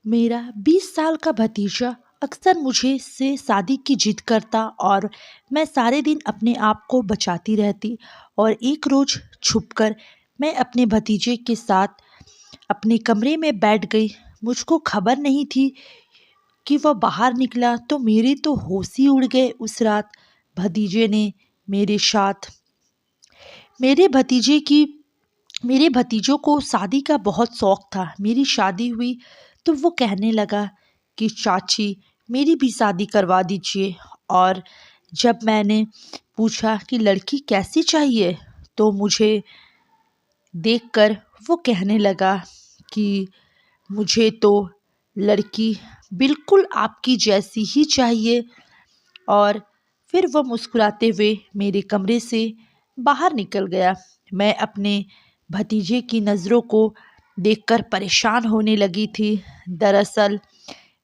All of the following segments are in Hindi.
मेरा 20 साल का भतीजा अक्सर मुझे से शादी की जिद करता और मैं सारे दिन अपने आप को बचाती रहती। और एक रोज़ छुपकर मैं अपने भतीजे के साथ अपने कमरे में बैठ गई। मुझको खबर नहीं थी कि वह बाहर निकला तो मेरे तो होश ही उड़ गए। उस रात भतीजे ने मेरे साथ मेरे भतीजे की मेरे भतीजों को शादी का बहुत शौक था। मेरी शादी हुई तो वो कहने लगा कि चाची मेरी भी शादी करवा दीजिए। और जब मैंने पूछा कि लड़की कैसी चाहिए तो मुझे देखकर वो कहने लगा कि मुझे तो लड़की बिल्कुल आपकी जैसी ही चाहिए। और फिर वह मुस्कुराते हुए मेरे कमरे से बाहर निकल गया। मैं अपने भतीजे की नज़रों को देखकर परेशान होने लगी थी। दरअसल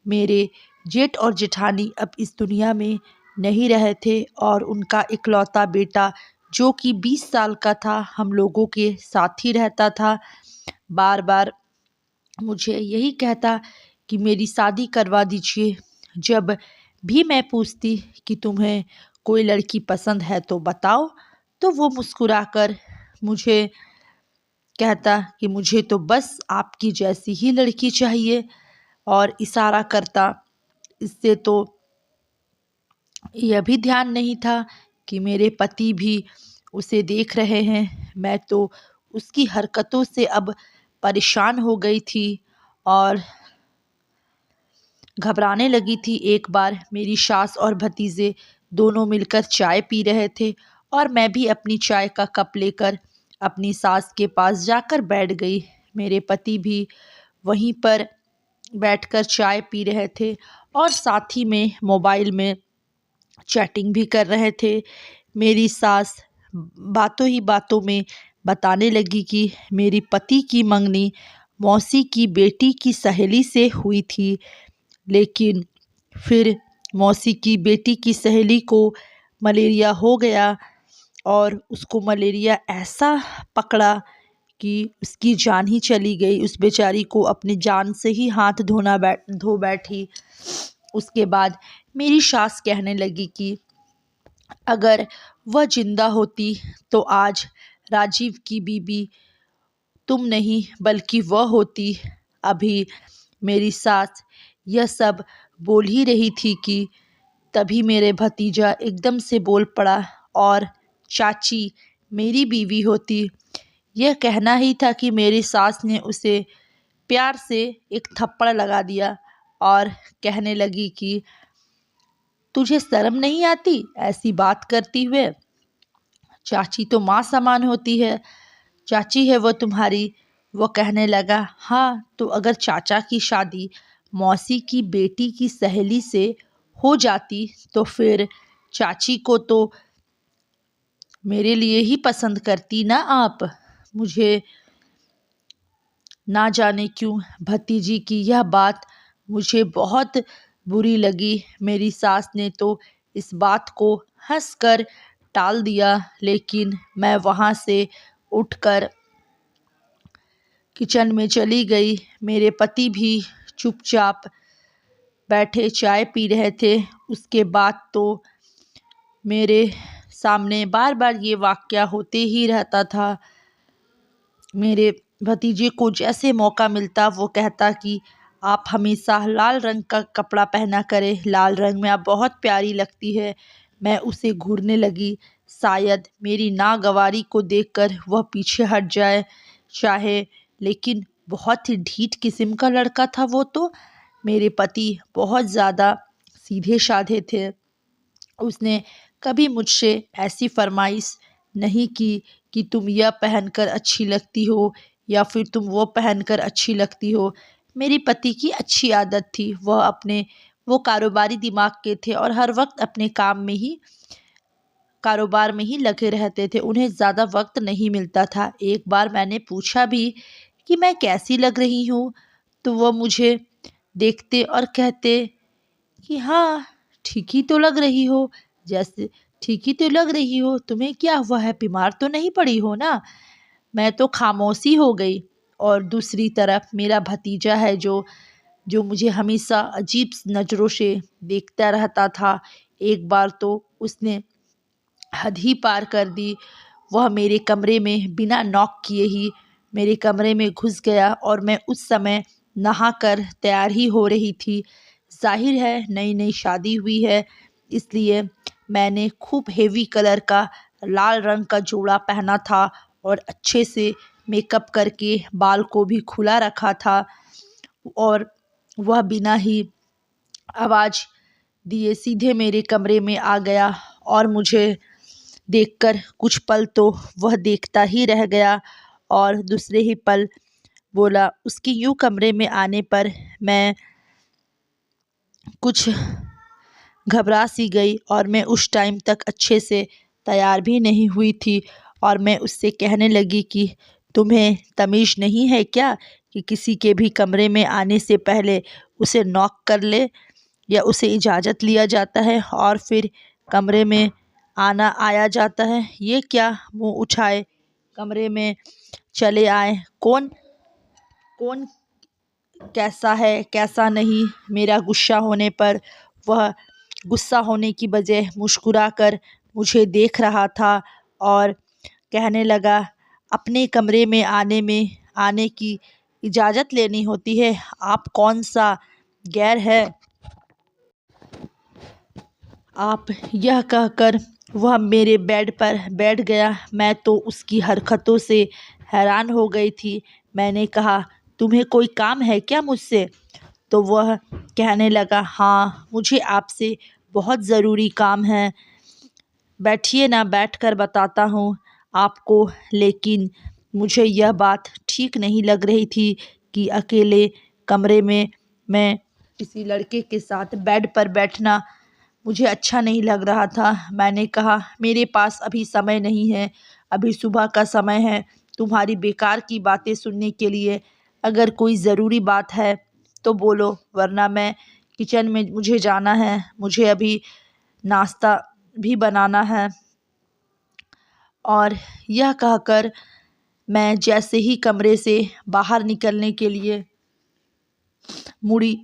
मेरे जेठ और जेठानी अब इस दुनिया में नहीं रहे थे और उनका इकलौता बेटा जो कि 20 साल का था हम लोगों के साथ ही रहता था। बार बार मुझे यही कहता कि मेरी शादी करवा दीजिए। जब भी मैं पूछती कि तुम्हें कोई लड़की पसंद है तो बताओ तो वो मुस्कुराकर मुझे कहता कि मुझे तो बस आपकी जैसी ही लड़की चाहिए। और इशारा करता। इससे तो यह भी ध्यान नहीं था कि मेरे पति भी उसे देख रहे हैं। मैं तो उसकी हरकतों से अब परेशान हो गई थी और घबराने लगी थी। एक बार मेरी सास और भतीजे दोनों मिलकर चाय पी रहे थे और मैं भी अपनी चाय का कप लेकर अपनी सास के पास जाकर बैठ गई। मेरे पति भी वहीं पर बैठकर चाय पी रहे थे और साथ ही में मोबाइल में चैटिंग भी कर रहे थे। मेरी सास बातों ही बातों में बताने लगी कि मेरी पति की मंगनी मौसी की बेटी की सहेली से हुई थी, लेकिन फिर मौसी की बेटी की सहेली को मलेरिया हो गया और उसको मलेरिया ऐसा पकड़ा कि उसकी जान ही चली गई। उस बेचारी को अपनी जान से ही हाथ धो बैठी। उसके बाद मेरी सास कहने लगी कि अगर वह जिंदा होती तो आज राजीव की बीबी तुम नहीं बल्कि वह होती। अभी मेरी सास यह सब बोल ही रही थी कि तभी मेरे भतीजा एकदम से बोल पड़ा और चाची मेरी बीवी होती। यह कहना ही था कि मेरी सास ने उसे प्यार से एक थप्पड़ लगा दिया और कहने लगी कि तुझे शर्म नहीं आती ऐसी बात करती हुए। चाची तो माँ समान होती है, चाची है वो तुम्हारी। वो कहने लगा हाँ तो अगर चाचा की शादी मौसी की बेटी की सहेली से हो जाती तो फिर चाची को तो मेरे लिए ही पसंद करती ना आप। मुझे ना जाने क्यों भतीजी की यह बात मुझे बहुत बुरी लगी। मेरी सास ने तो इस बात को हंसकर टाल दिया, लेकिन मैं वहाँ से उठकर किचन में चली गई। मेरे पति भी चुपचाप बैठे चाय पी रहे थे। उसके बाद तो मेरे सामने बार बार ये वाक़या होते ही रहता था। मेरे भतीजे को जैसे मौका मिलता वो कहता कि आप हमेशा लाल रंग का कपड़ा पहना करें, लाल रंग में आप बहुत प्यारी लगती है। मैं उसे घूरने लगी, शायद मेरी नागवारी को देखकर वह पीछे हट जाए चाहे, लेकिन बहुत ही ढीठ किस्म का लड़का था वो तो। मेरे पति बहुत ज़्यादा सीधे साधे थे। उसने कभी मुझसे ऐसी फरमाइश नहीं की कि तुम यह पहनकर अच्छी लगती हो या फिर तुम वो पहनकर अच्छी लगती हो। मेरे पति की अच्छी आदत थी, वो कारोबारी दिमाग के थे और हर वक्त अपने काम में ही कारोबार में ही लगे रहते थे। उन्हें ज़्यादा वक्त नहीं मिलता था। एक बार मैंने पूछा भी कि मैं कैसी लग रही हूँ तो वह मुझे देखते और कहते कि हाँ ठीक ही तो लग रही हो, जैसे ठीक ही तो लग रही हो, तुम्हें क्या हुआ है, बीमार तो नहीं पड़ी हो ना। मैं तो खामोशी हो गई। और दूसरी तरफ मेरा भतीजा है जो जो मुझे हमेशा अजीब नज़रों से देखता रहता था। एक बार तो उसने हद ही पार कर दी। वह मेरे कमरे में बिना नॉक किए ही मेरे कमरे में घुस गया और मैं उस समय नहाकर तैयार ही हो रही थी। ज़ाहिर है नई नई शादी हुई है, इसलिए मैंने खूब हेवी कलर का लाल रंग का जोड़ा पहना था और अच्छे से मेकअप करके बाल को भी खुला रखा था। और वह बिना ही आवाज़ दिए सीधे मेरे कमरे में आ गया और मुझे देखकर कुछ पल तो वह देखता ही रह गया और दूसरे ही पल बोला। उसके यूँ कमरे में आने पर मैं कुछ घबरा सी गई और मैं उस टाइम तक अच्छे से तैयार भी नहीं हुई थी। और मैं उससे कहने लगी कि तुम्हें तमीज़ नहीं है क्या कि किसी के भी कमरे में आने से पहले उसे नॉक कर ले या उसे इजाज़त लिया जाता है और फिर कमरे में आया जाता है। ये क्या मुँह उठाए कमरे में चले आए, कौन कौन कैसा है कैसा नहीं। मेरा गुस्सा होने पर वह गुस्सा होने की बजाय मुस्कुराकर मुझे देख रहा था और कहने लगा, अपने कमरे में आने की इजाज़त लेनी होती है, आप कौन सा गैर है। आप यह कहकर वह मेरे बेड पर बैठ गया। मैं तो उसकी हरकतों से हैरान हो गई थी। मैंने कहा, तुम्हें कोई काम है क्या मुझसे? तो वह कहने लगा, हाँ मुझे आपसे बहुत ज़रूरी काम है। बैठिए ना, बैठकर बताता हूँ आपको। लेकिन मुझे यह बात ठीक नहीं लग रही थी कि अकेले कमरे में मैं किसी लड़के के साथ बेड पर बैठना मुझे अच्छा नहीं लग रहा था। मैंने कहा, मेरे पास अभी समय नहीं है, अभी सुबह का समय है तुम्हारी बेकार की बातें सुनने के लिए। अगर कोई ज़रूरी बात है तो बोलो, वरना मैं किचन में मुझे जाना है, मुझे अभी नाश्ता भी बनाना है। और यह कहकर मैं जैसे ही कमरे से बाहर निकलने के लिए मुड़ी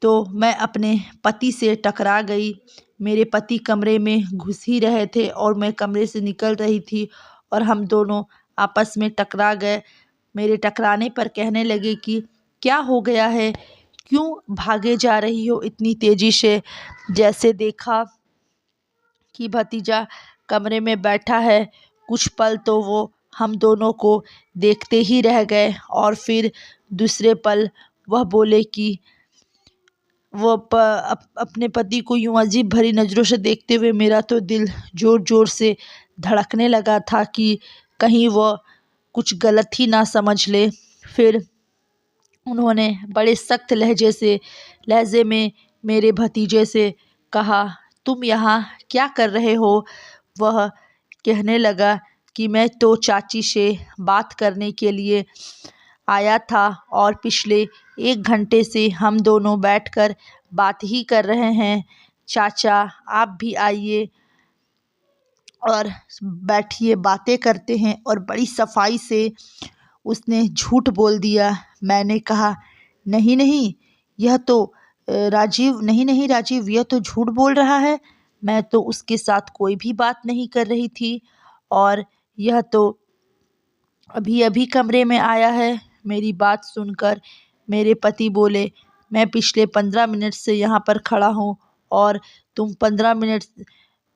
तो मैं अपने पति से टकरा गई। मेरे पति कमरे में घुस ही रहे थे और मैं कमरे से निकल रही थी और हम दोनों आपस में टकरा गए। मेरे टकराने पर कहने लगे कि क्या हो गया है, क्यों भागे जा रही हो इतनी तेज़ी से। जैसे देखा कि भतीजा कमरे में बैठा है, कुछ पल तो वो हम दोनों को देखते ही रह गए और फिर दूसरे पल वह बोले कि वो अपने पति को यूँ अजीब भरी नज़रों से देखते हुए मेरा तो दिल ज़ोर ज़ोर से धड़कने लगा था कि कहीं वह कुछ गलत ही ना समझ ले। फिर उन्होंने बड़े सख्त लहजे में मेरे भतीजे से कहा, तुम यहाँ क्या कर रहे हो? वह कहने लगा कि मैं तो चाची से बात करने के लिए आया था और पिछले 1 घंटे से हम दोनों बैठकर बात ही कर रहे हैं। चाचा आप भी आइए और बैठिए, बातें करते हैं। और बड़ी सफाई से उसने झूठ बोल दिया। मैंने कहा, नहीं नहीं, यह तो राजीव नहीं नहीं राजीव, यह तो झूठ बोल रहा है। मैं तो उसके साथ कोई भी बात नहीं कर रही थी और यह तो अभी अभी कमरे में आया है। मेरी बात सुनकर मेरे पति बोले, मैं पिछले 15 मिनट से यहाँ पर खड़ा हूँ और तुम 15 मिनट।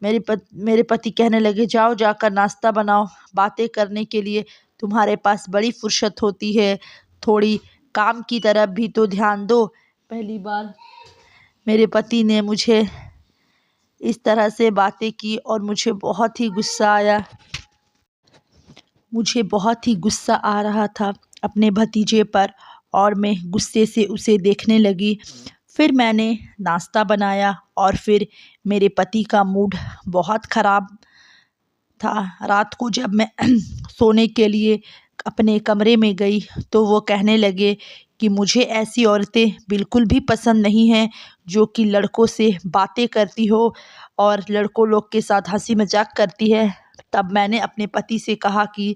मेरे पति कहने लगे, जाओ जाकर नाश्ता बनाओ, बातें करने के लिए तुम्हारे पास बड़ी फुर्सत होती है, थोड़ी काम की तरफ भी तो ध्यान दो। पहली बार मेरे पति ने मुझे इस तरह से बातें की और मुझे बहुत ही गुस्सा आया। मुझे बहुत ही गुस्सा आ रहा था अपने भतीजे पर और मैं गुस्से से उसे देखने लगी। फिर मैंने नाश्ता बनाया और फिर मेरे पति का मूड बहुत ख़राब था। रात को जब मैं सोने के लिए अपने कमरे में गई तो वो कहने लगे कि मुझे ऐसी औरतें बिल्कुल भी पसंद नहीं हैं जो कि लड़कों से बातें करती हो और लड़कों लोग के साथ हंसी मजाक करती है। तब मैंने अपने पति से कहा कि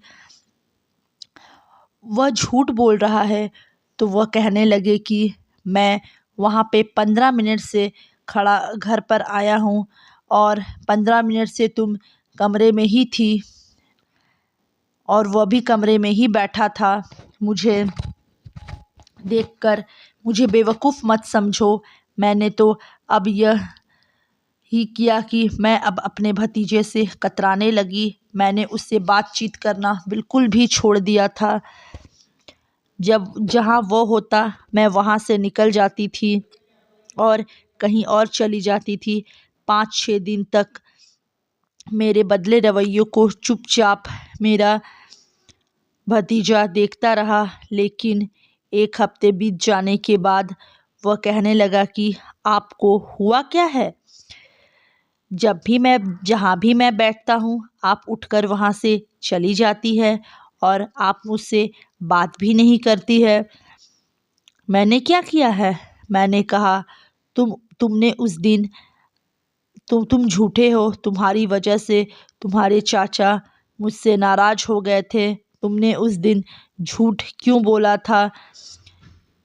वह झूठ बोल रहा है। तो वह कहने लगे कि मैं वहाँ पे 15 मिनट से खड़ा घर पर आया हूँ और 15 मिनट से तुम कमरे में ही थी और वह भी कमरे में ही बैठा था। मुझे देखकर मुझे बेवकूफ़ मत समझो। मैंने तो अब यह ही किया कि मैं अब अपने भतीजे से कतराने लगी। मैंने उससे बातचीत करना बिल्कुल भी छोड़ दिया था। जब जहाँ वो होता मैं वहाँ से निकल जाती थी और कहीं और चली जाती थी। 5-6 दिन तक मेरे बदले रवैयों को चुपचाप मेरा भतीजा देखता रहा, लेकिन 1 हफ्ते बीत जाने के बाद वह कहने लगा कि आपको हुआ क्या है? जहाँ भी मैं बैठता हूँ आप उठकर वहाँ से चली जाती है और आप मुझसे बात भी नहीं करती है। मैंने क्या किया है? मैंने कहा तुमने उस दिन तुम झूठे हो। तुम्हारी वजह से तुम्हारे चाचा मुझसे नाराज़ हो गए थे। तुमने उस दिन झूठ क्यों बोला था?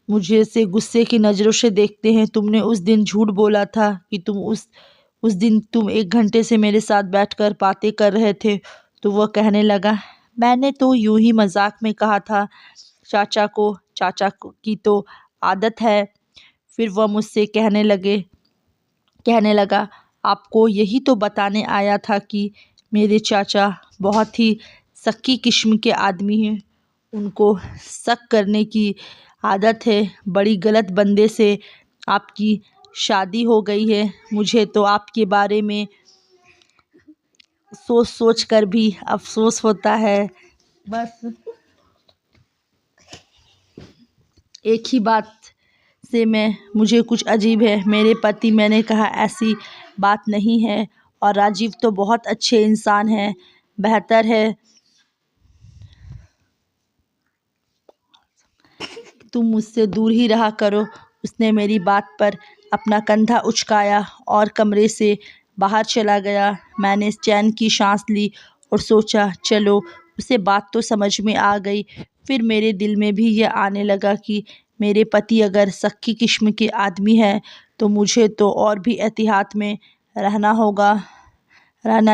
मुझे से गुस्से की नज़रों से देखते हैं। तुमने उस दिन झूठ बोला था कि उस दिन तुम 1 घंटे से मेरे साथ बैठकर बातें कर रहे थे। तो वह कहने लगा, मैंने तो यूं ही मजाक में कहा था। चाचा की तो आदत है। फिर वह मुझसे कहने लगा, आपको यही तो बताने आया था कि मेरे चाचा बहुत ही शक्की किस्म के आदमी हैं। उनको शक करने की आदत है। बड़ी गलत बंदे से आपकी शादी हो गई है। मुझे तो आपके बारे में सोच सोच कर भी अफसोस होता है। बस एक ही बात से मुझे कुछ अजीब है। मेरे पति, मैंने कहा ऐसी बात नहीं है और राजीव तो बहुत अच्छे इंसान हैं। बेहतर है तुम मुझसे दूर ही रहा करो। उसने मेरी बात पर अपना कंधा उचकाया और कमरे से बाहर चला गया। मैंने चैन की सांस ली और सोचा चलो उसे बात तो समझ में आ गई। फिर मेरे दिल में भी यह आने लगा कि मेरे पति अगर शक्की किस्म के आदमी है तो मुझे तो और भी एहतियात में रहना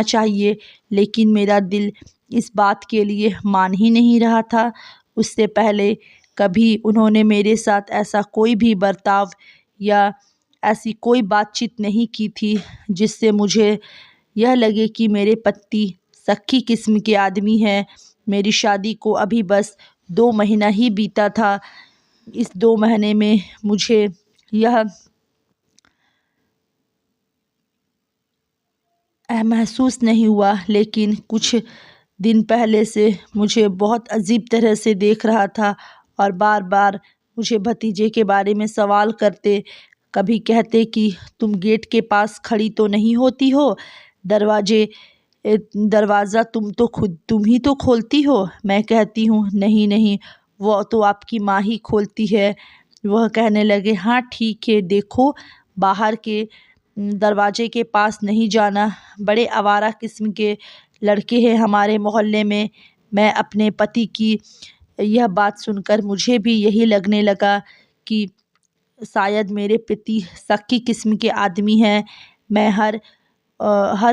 चाहिए। लेकिन मेरा दिल इस बात के लिए मान ही नहीं रहा था। उससे पहले कभी उन्होंने मेरे साथ ऐसा कोई भी बर्ताव या ऐसी कोई बातचीत नहीं की थी जिससे मुझे यह लगे कि मेरे पति शक्की किस्म के आदमी हैं। मेरी शादी को अभी बस 2 महीना ही बीता था। इस 2 महीने में मुझे यह महसूस नहीं हुआ, लेकिन कुछ दिन पहले से मुझे बहुत अजीब तरह से देख रहा था और बार बार मुझे भतीजे के बारे में सवाल करते। कभी कहते कि तुम गेट के पास खड़ी तो नहीं होती हो, दरवाज़ा तुम ही तो खोलती हो। मैं कहती हूँ नहीं नहीं, वो तो आपकी माँ ही खोलती है। वह कहने लगे, हाँ ठीक है, देखो बाहर के दरवाजे के पास नहीं जाना। बड़े आवारा किस्म के लड़के हैं हमारे मोहल्ले में। मैं अपने पति की यह बात सुनकर मुझे भी यही लगने लगा कि शायद मेरे पति शक्की किस्म के आदमी हैं। मैं हर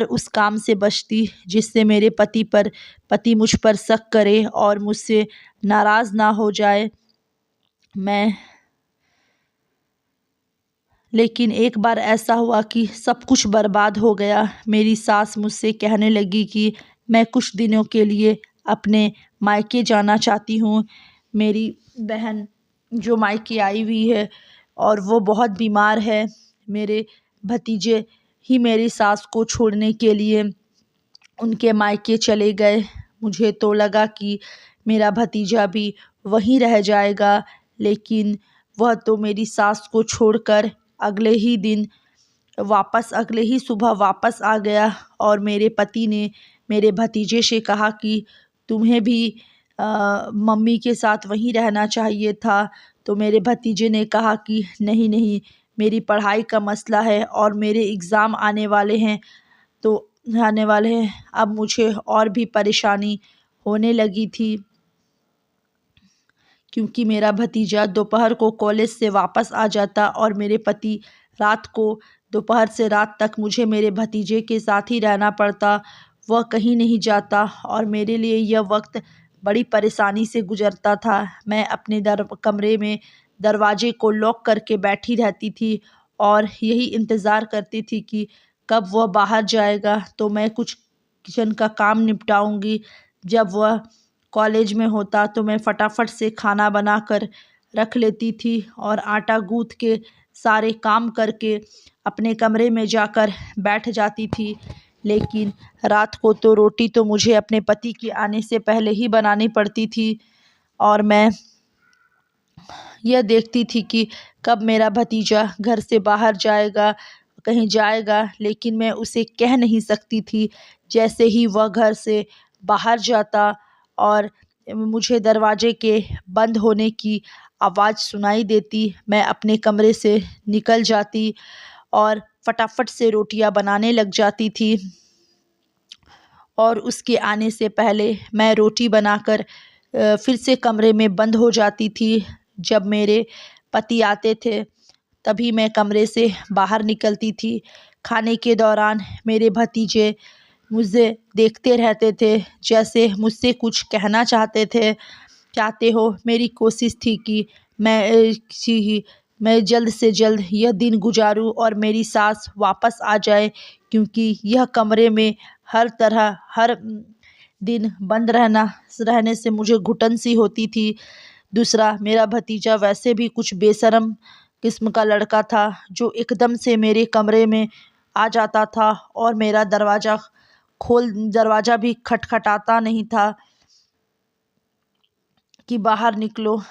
उस काम से बचती जिससे मेरे पति मुझ पर शक करे और मुझसे नाराज़ ना हो जाए। लेकिन एक बार ऐसा हुआ कि सब कुछ बर्बाद हो गया। मेरी सास मुझसे कहने लगी कि मैं कुछ दिनों के लिए अपने मायके जाना चाहती हूँ। मेरी बहन जो मायके आई हुई है और वो बहुत बीमार है। मेरे भतीजे ही मेरी सास को छोड़ने के लिए उनके मायके चले गए। मुझे तो लगा कि मेरा भतीजा भी वहीं रह जाएगा, लेकिन वह तो मेरी सास को छोड़कर अगले ही सुबह वापस आ गया और मेरे पति ने मेरे भतीजे से कहा कि तुम्हें भी मम्मी के साथ वहीं रहना चाहिए था। तो मेरे भतीजे ने कहा कि नहीं नहीं, मेरी पढ़ाई का मसला है और मेरे एग्ज़ाम आने वाले हैं। अब मुझे और भी परेशानी होने लगी थी क्योंकि मेरा भतीजा दोपहर को कॉलेज से वापस आ जाता और मेरे पति रात को दोपहर से रात तक मुझे मेरे भतीजे के साथ ही रहना पड़ता। वह कहीं नहीं जाता और मेरे लिए यह वक्त बड़ी परेशानी से गुजरता था। मैं अपने कमरे में दरवाजे को लॉक करके बैठी रहती थी और यही इंतज़ार करती थी कि कब वह बाहर जाएगा तो मैं कुछ किचन का काम निपटाऊंगी। जब वह कॉलेज में होता तो मैं फटाफट से खाना बनाकर रख लेती थी और आटा गूँथ के सारे काम करके अपने कमरे में जाकर बैठ जाती थी। लेकिन रात को तो रोटी तो मुझे अपने पति के आने से पहले ही बनानी पड़ती थी और मैं यह देखती थी कि कब मेरा भतीजा घर से बाहर जाएगा, कहीं जाएगा, लेकिन मैं उसे कह नहीं सकती थी। जैसे ही वह घर से बाहर जाता और मुझे दरवाजे के बंद होने की आवाज़ सुनाई देती, मैं अपने कमरे से निकल जाती और फटाफट से रोटियां बनाने लग जाती थी और उसके आने से पहले मैं रोटी बनाकर फिर से कमरे में बंद हो जाती थी। जब मेरे पति आते थे तभी मैं कमरे से बाहर निकलती थी। खाने के दौरान मेरे भतीजे मुझे देखते रहते थे, जैसे मुझसे कुछ कहना चाहते हो। मेरी कोशिश थी कि मैं जल्द से जल्द यह दिन गुजारूं और मेरी सास वापस आ जाए, क्योंकि यह कमरे में हर दिन बंद रहने से मुझे घुटन सी होती थी। दूसरा, मेरा भतीजा वैसे भी कुछ बेशर्म किस्म का लड़का था जो एकदम से मेरे कमरे में आ जाता था और मेरा दरवाज़ा भी खटखटाता नहीं था कि बाहर निकलो,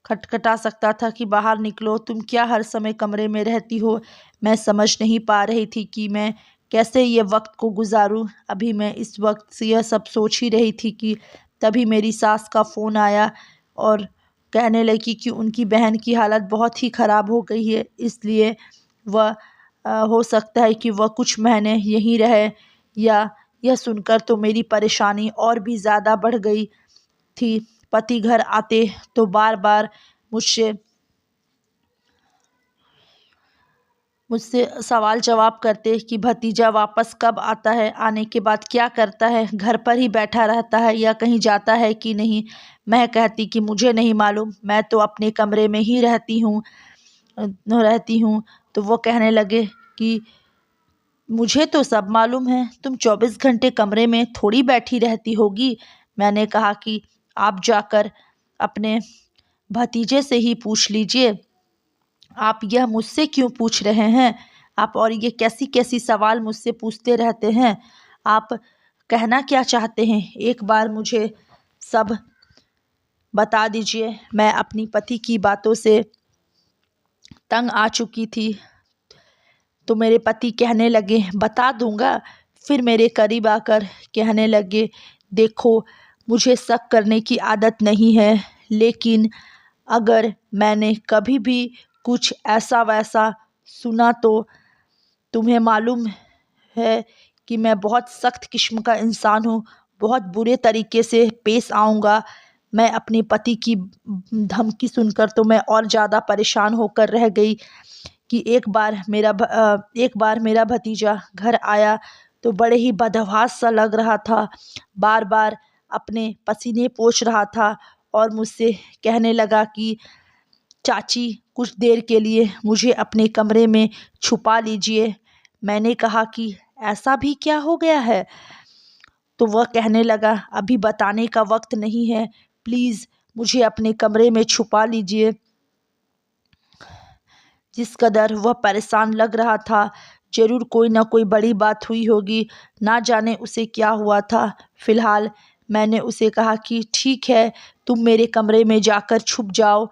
खटखटा सकता था कि बाहर निकलो, तुम क्या हर समय कमरे में रहती हो। मैं समझ नहीं पा रही थी कि मैं कैसे ये वक्त को गुजारूं। अभी मैं इस वक्त से यह सब सोच ही रही थी कि तभी मेरी सास का फ़ोन आया और कहने लगी कि उनकी बहन की हालत बहुत ही ख़राब हो गई है, इसलिए वह हो सकता है कि वह कुछ महीने यहीं रहे। या यह सुनकर तो मेरी परेशानी और भी ज़्यादा बढ़ गई थी। पति घर आते तो बार बार मुझसे मुझसे सवाल जवाब करते कि भतीजा वापस कब आता है, आने के बाद क्या करता है, घर पर ही बैठा रहता है या कहीं जाता है कि नहीं। मैं कहती कि मुझे नहीं मालूम, मैं तो अपने कमरे में ही रहती हूँ। तो वो कहने लगे कि मुझे तो सब मालूम है, तुम 24 घंटे कमरे में थोड़ी बैठी रहती होगी। मैंने कहा कि आप जाकर अपने भतीजे से ही पूछ लीजिए, आप यह मुझसे क्यों पूछ रहे हैं। आप और ये कैसी कैसी सवाल मुझसे पूछते रहते हैं। आप कहना क्या चाहते हैं, एक बार मुझे सब बता दीजिए। मैं अपनी पति की बातों से तंग आ चुकी थी। तो मेरे पति कहने लगे बता दूंगा। फिर मेरे करीब आकर कहने लगे, देखो, मुझे शक करने की आदत नहीं है, लेकिन अगर मैंने कभी भी कुछ ऐसा वैसा सुना तो तुम्हें मालूम है कि मैं बहुत सख्त किस्म का इंसान हूँ, बहुत बुरे तरीके से पेश आऊँगा। मैं अपने पति की धमकी सुनकर तो मैं और ज़्यादा परेशान होकर रह गई कि एक बार मेरा भतीजा घर आया तो बड़े ही बदहवास सा लग रहा था। बार बार अपने पसीने पोंछ रहा था और मुझसे कहने लगा कि चाची, कुछ देर के लिए मुझे अपने कमरे में छुपा लीजिए। मैंने कहा कि ऐसा भी क्या हो गया है। तो वह कहने लगा, अभी बताने का वक्त नहीं है, प्लीज़ मुझे अपने कमरे में छुपा लीजिए। जिस कदर वह परेशान लग रहा था, ज़रूर कोई ना कोई बड़ी बात हुई होगी, ना जाने उसे क्या हुआ था। फ़िलहाल मैंने उसे कहा कि ठीक है, तुम मेरे कमरे में जाकर छुप जाओ।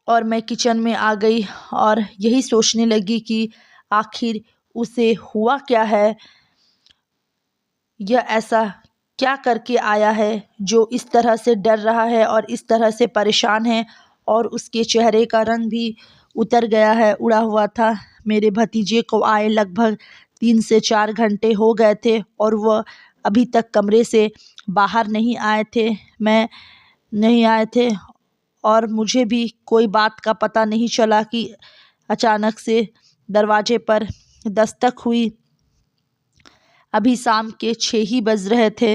और मैं किचन में आ गई और यही सोचने लगी कि आखिर उसे हुआ क्या है, यह ऐसा क्या करके आया है जो इस तरह से डर रहा है और इस तरह से परेशान है, और उसके चेहरे का रंग भी उतर गया है, उड़ा हुआ था। मेरे भतीजे को आए लगभग 3 से 4 घंटे हो गए थे और वह अभी तक कमरे से बाहर नहीं आए थे। मैं नहीं आए थे और मुझे भी कोई बात का पता नहीं चला कि अचानक से दरवाजे पर दस्तक हुई। अभी शाम के 6 ही बज रहे थे।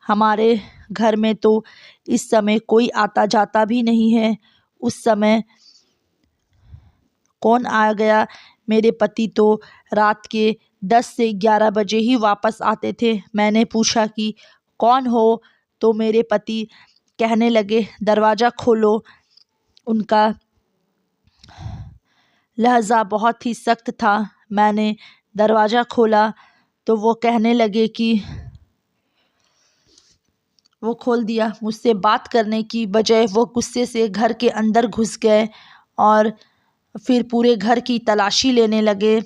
हमारे घर में तो इस समय कोई आता जाता भी नहीं है। उस समय कौन आ गया? मेरे पति तो रात के 10 से 11 बजे ही वापस आते थे। मैंने पूछा कि कौन हो? तो मेरे पति कहने लगे दरवाज़ा खोलो। उनका लहज़ा बहुत ही सख्त था। मैंने दरवाज़ा खोला तो वो कहने लगे कि वो खोल दिया। मुझसे बात करने की बजाय वो गुस्से से घर के अंदर घुस गए और फिर पूरे घर की तलाशी लेने लगे।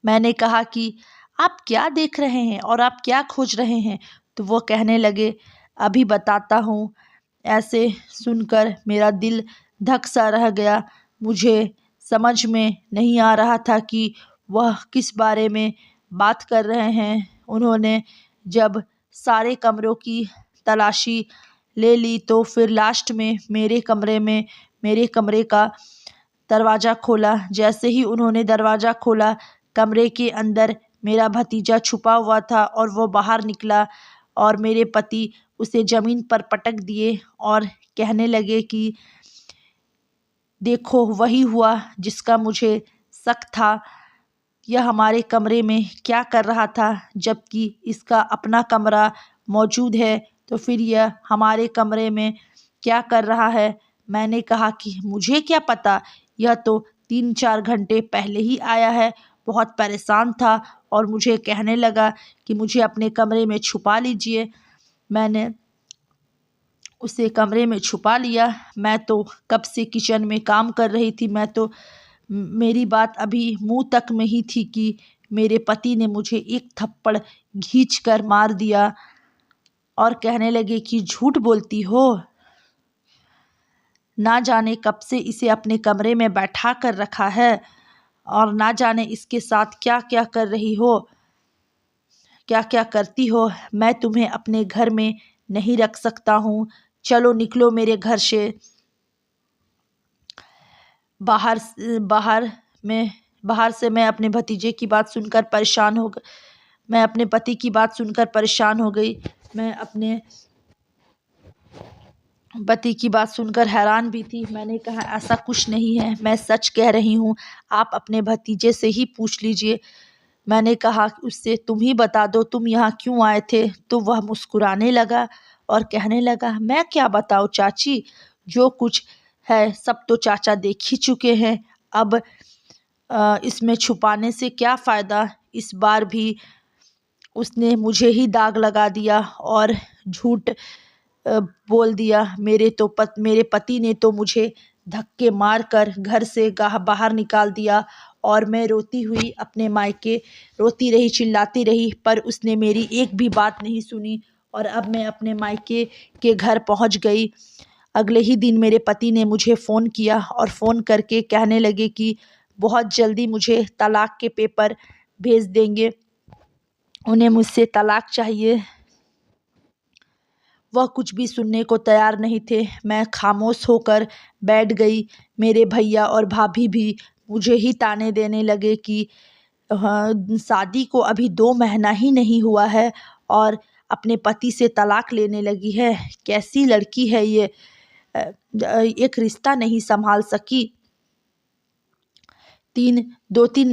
मैंने कहा कि आप क्या देख रहे हैं और आप क्या खोज रहे हैं? तो वो कहने लगे अभी बताता हूँ। ऐसे सुनकर मेरा दिल धक सा रह गया। मुझे समझ में नहीं आ रहा था कि वह किस बारे में बात कर रहे हैं। उन्होंने जब सारे कमरों की तलाशी ले ली तो फिर लास्ट में मेरे कमरे का दरवाज़ा खोला। जैसे ही उन्होंने दरवाज़ा खोला, कमरे के अंदर मेरा भतीजा छुपा हुआ था और वो बाहर निकला और मेरे पति उसे ज़मीन पर पटक दिए और कहने लगे कि देखो वही हुआ जिसका मुझे शक था। यह हमारे कमरे में क्या कर रहा था? जबकि इसका अपना कमरा मौजूद है, तो फिर यह हमारे कमरे में क्या कर रहा है? मैंने कहा कि मुझे क्या पता, यह तो 3-4 घंटे पहले ही आया है। बहुत परेशान था और मुझे कहने लगा कि मुझे अपने कमरे में छुपा लीजिए। मैंने उसे कमरे में छुपा लिया। मैं तो कब से किचन में काम कर रही थी। मेरी बात अभी मुंह तक में ही थी कि मेरे पति ने मुझे एक थप्पड़ खींचकर मार दिया और कहने लगे कि झूठ बोलती हो। ना जाने कब से इसे अपने कमरे में बैठा कर रखा है और ना जाने इसके साथ क्या क्या कर रही हो, क्या क्या करती हो। मैं तुम्हें अपने घर में नहीं रख सकता हूँ। चलो निकलो मेरे घर से। बाहर बाहर में बाहर से मैं अपने भतीजे की बात सुनकर परेशान हो गई। मैं अपने पति की बात सुनकर परेशान हो गई। मैं अपने पति की बात सुनकर हैरान भी थी। मैंने कहा ऐसा कुछ नहीं है, मैं सच कह रही हूँ। आप अपने भतीजे से ही पूछ लीजिए। मैंने कहा उससे तुम ही बता दो तुम यहाँ क्यों आए थे? तो वह मुस्कुराने लगा और कहने लगा मैं क्या बताऊँ चाची, जो कुछ है सब तो चाचा देख ही चुके हैं। अब इसमें छुपाने से क्या फ़ायदा? इस बार भी उसने मुझे ही दाग लगा दिया और झूठ बोल दिया। मेरे पति ने तो मुझे धक्के मारकर घर से बाहर निकाल दिया और मैं रोती हुई अपने मायके रोती रही, चिल्लाती रही, पर उसने मेरी एक भी बात नहीं सुनी और अब मैं अपने मायके के घर पहुंच गई। अगले ही दिन मेरे पति ने मुझे फ़ोन किया और फ़ोन करके कहने लगे कि बहुत जल्दी मुझे तलाक के पेपर भेज देंगे। उन्हें मुझसे तलाक चाहिए। वह कुछ भी सुनने को तैयार नहीं थे। मैं खामोश होकर बैठ गई। मेरे भैया और भाभी भी मुझे ही ताने देने लगे कि हाँ, शादी को अभी 2 महीना ही नहीं हुआ है और अपने पति से तलाक लेने लगी है। कैसी लड़की है ये? एक रिश्ता नहीं संभाल सकी। 3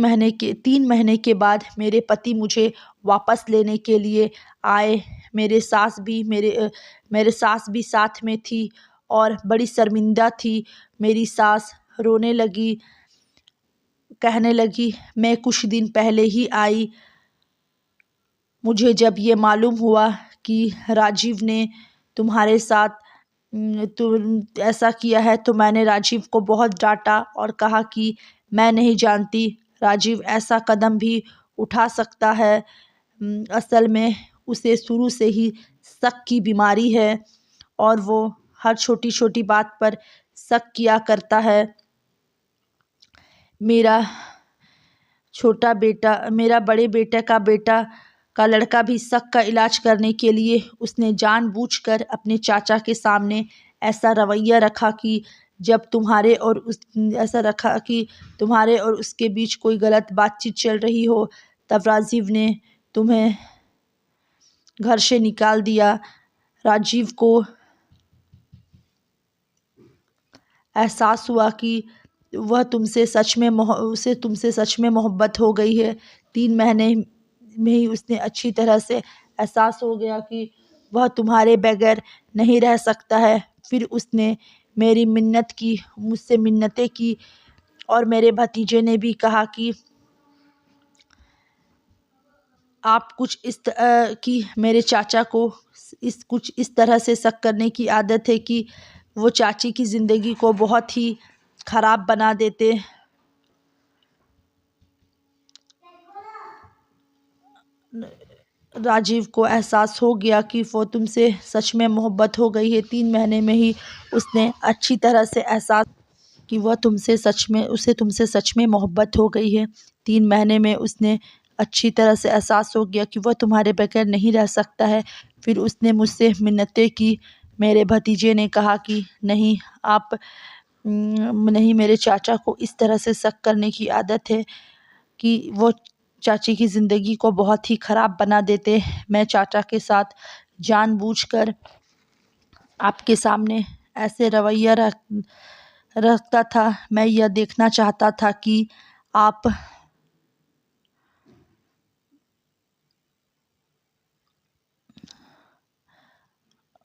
महीने के बाद मेरे पति मुझे वापस लेने के लिए आए। मेरे सास भी साथ में थी और बड़ी शर्मिंदा थी। मेरी सास रोने लगी, कहने लगी मैं कुछ दिन पहले ही आई। मुझे जब ये मालूम हुआ कि राजीव ने तुम्हारे साथ तो ऐसा किया है तो मैंने राजीव को बहुत डांटा और कहा कि मैं नहीं जानती राजीव ऐसा कदम भी उठा सकता है। असल में उसे शुरू से ही शक की बीमारी है और वो हर छोटी छोटी बात पर शक किया करता है। मेरा छोटा बेटा, मेरा बड़े बेटे का बेटा का लड़का भी शक का इलाज करने के लिए उसने जानबूझकर अपने चाचा के सामने ऐसा रवैया रखा कि जब तुम्हारे और उस ऐसा रखा कि तुम्हारे और उसके बीच कोई गलत बातचीत चल रही हो, तब राजीव ने तुम्हें घर से निकाल दिया। राजीव को एहसास हुआ कि उसे तुमसे सच में मोहब्बत हो गई है। 3 महीने में ही उसने अच्छी तरह से एहसास हो गया कि वह तुम्हारे बगैर नहीं रह सकता है। फिर उसने मुझसे मिन्नतें की और मेरे भतीजे ने भी कहा कि मेरे चाचा को कुछ इस तरह से शक करने की आदत है कि वो चाची की ज़िंदगी को बहुत ही ख़राब बना देते। राजीव को एहसास हो गया कि वो तुमसे सच में मोहब्बत हो गई है। 3 महीने में ही उसने अच्छी तरह से एहसास कि उसे तुमसे सच में मोहब्बत हो गई है। 3 महीने में उसने अच्छी तरह से एहसास हो गया कि वह तुम्हारे बगैर नहीं रह सकता है। फिर उसने मुझसे मिन्नतें की। मेरे भतीजे ने कहा कि नहीं, मेरे चाचा को इस तरह से शक करने की आदत है कि वो चाची की ज़िंदगी को बहुत ही ख़राब बना देते। मैं चाचा के साथ जानबूझकर आपके सामने ऐसे रवैया रखता था। मैं यह देखना चाहता था कि आप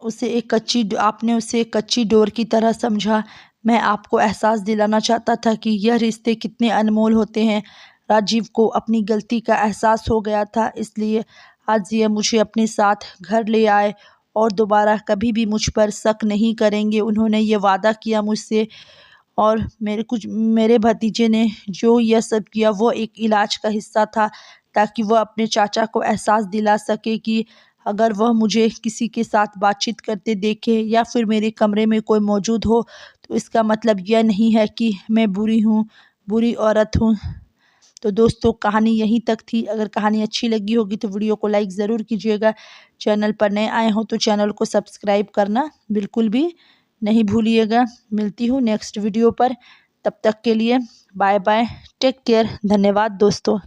आपने उसे एक कच्ची डोर की तरह समझा। मैं आपको एहसास दिलाना चाहता था कि यह रिश्ते कितने अनमोल होते हैं। राजीव को अपनी गलती का एहसास हो गया था, इसलिए आज ये मुझे अपने साथ घर ले आए और दोबारा कभी भी मुझ पर शक नहीं करेंगे। उन्होंने ये वादा किया मुझसे, और मेरे भतीजे ने जो यह सब किया वो एक इलाज का हिस्सा था, ताकि वह अपने चाचा को एहसास दिला सके कि अगर वह मुझे किसी के साथ बातचीत करते देखे या फिर मेरे कमरे में कोई मौजूद हो, तो इसका मतलब यह नहीं है कि मैं बुरी औरत हूँ। तो दोस्तों, कहानी यहीं तक थी। अगर कहानी अच्छी लगी होगी तो वीडियो को लाइक ज़रूर कीजिएगा। चैनल पर नए आए हो तो चैनल को सब्सक्राइब करना बिल्कुल भी नहीं भूलिएगा। मिलती हूँ नेक्स्ट वीडियो पर। तब तक के लिए बाय बाय, टेक केयर। धन्यवाद दोस्तों।